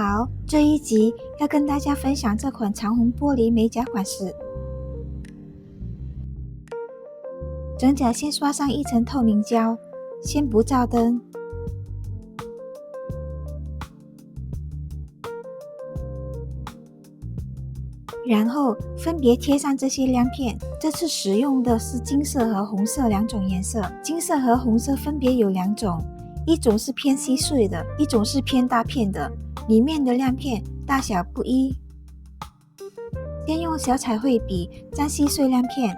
好，这一集要跟大家分享这款长虹玻璃美甲款式。整甲先刷上一层透明胶，先不照灯，然后分别贴上这些亮片。这次使用的是金色和红色两种颜色，金色和红色分别有两种，一种是偏细碎的，一种是偏大片的，里面的亮片大小不一。先用小彩绘笔将细碎亮片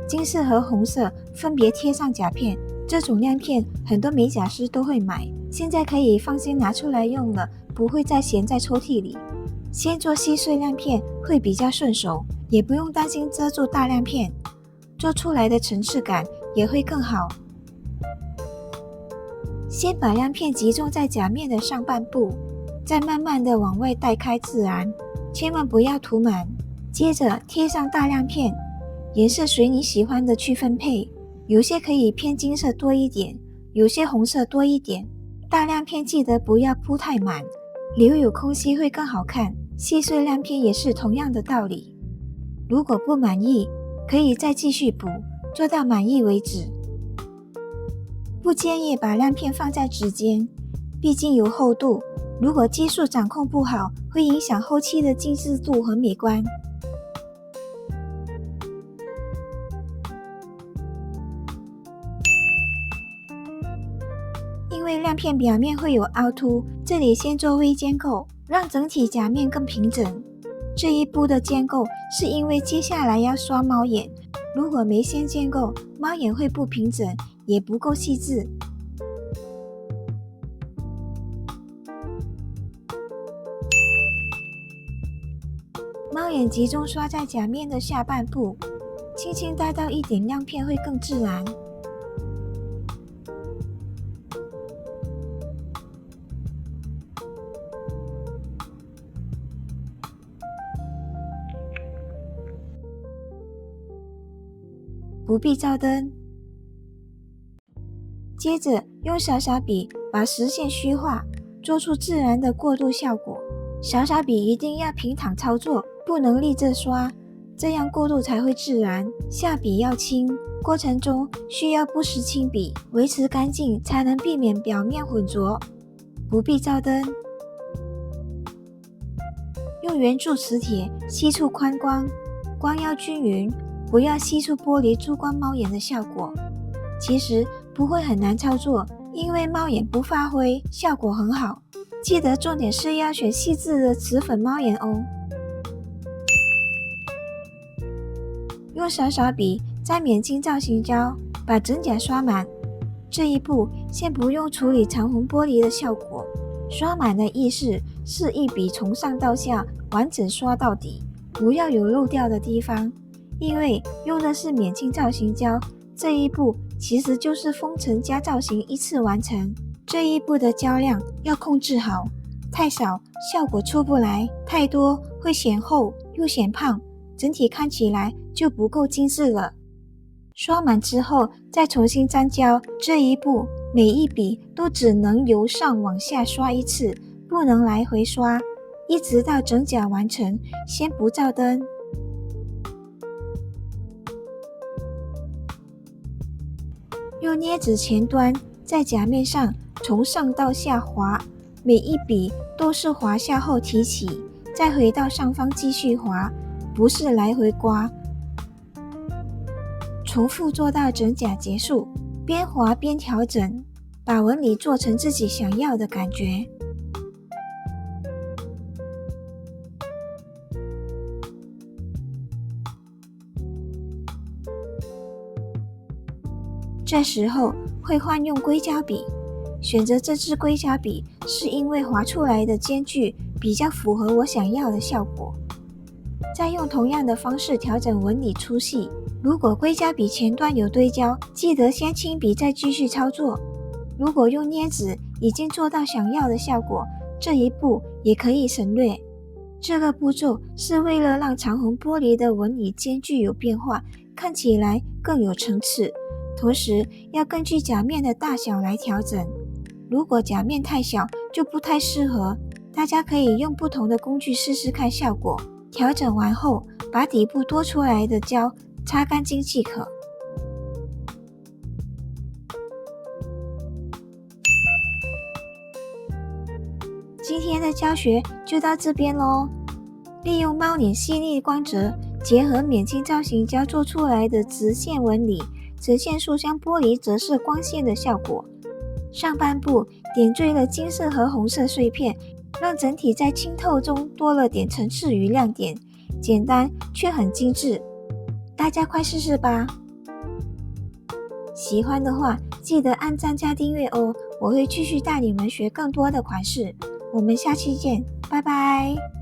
金色和红色分别贴上甲片，这种亮片很多美甲师都会买，现在可以放心拿出来用了，不会再闲在抽屉里。先做细碎亮片会比较顺手，也不用担心遮住大亮片，做出来的层次感也会更好。先把亮片集中在甲面的上半部，再慢慢的往外带开自然，千万不要涂满。接着贴上大亮片，颜色随你喜欢的去分配，有些可以偏金色多一点，有些红色多一点。大亮片记得不要铺太满，留有空隙会更好看。细碎亮片也是同样的道理，如果不满意，可以再继续补，做到满意为止。不建议把亮片放在指尖，毕竟有厚度，如果技术掌控不好，会影响后期的精致度和美观。因为亮片表面会有凹凸，这里先做微尖构，让整体甲面更平整。这一步的尖构是因为接下来要刷猫眼，如果没先尖构，猫眼会不平整，也不够细致。猫眼集中刷在甲面的下半部，轻轻带到一点亮片会更自然。不必照灯。接着用小小笔把实线虚化，做出自然的过渡效果。小小笔一定要平躺操作，不能立着刷，这样过渡才会自然。下笔要轻，过程中需要不时清笔，维持干净才能避免表面混浊。不必照灯。用圆柱磁铁吸出宽光，光要均匀，不要吸出玻璃珠光猫眼的效果。其实不会很难操作，因为猫眼不发灰，效果很好。记得重点是要选细致的瓷粉猫眼哦。用小小笔沾免晶造型胶，把整甲刷满。这一步先不用处理长虹玻璃的效果，刷满的意思是一笔从上到下完整刷到底，不要有漏掉的地方。因为用的是免晶造型胶，这一步其实就是封层加造型一次完成。这一步的胶量要控制好，太少效果出不来，太多会显厚又显胖，整体看起来就不够精致了。刷满之后再重新沾胶，这一步每一笔都只能由上往下刷一次，不能来回刷，一直到整甲完成，先不照灯。用镊子前端在甲面上从上到下滑，每一笔都是滑下后提起，再回到上方继续滑，不是来回刮。重复做到整甲结束，边滑边调整，把纹理做成自己想要的感觉。这时候会换用硅胶笔，选择这支硅胶笔是因为划出来的间距比较符合我想要的效果。再用同样的方式调整纹理粗细。如果硅胶笔前端有堆胶，记得先清笔再继续操作。如果用镊子已经做到想要的效果，这一步也可以省略。这个步骤是为了让长虹玻璃的纹理间距有变化，看起来更有层次。同时要根据甲面的大小来调整，如果甲面太小就不太适合，大家可以用不同的工具试试看效果。调整完后，把底部多出来的胶擦干净即可。今天的教学就到这边咯。利用猫脸细腻光泽，结合免晶造型胶做出来的直线纹理，呈现塑箱玻璃折射光线的效果。上半部点缀了金色和红色碎片，让整体在清透中多了点层次与亮点，简单却很精致。大家快试试吧！喜欢的话记得按赞加订阅哦，我会继续带你们学更多的款式。我们下期见，拜拜。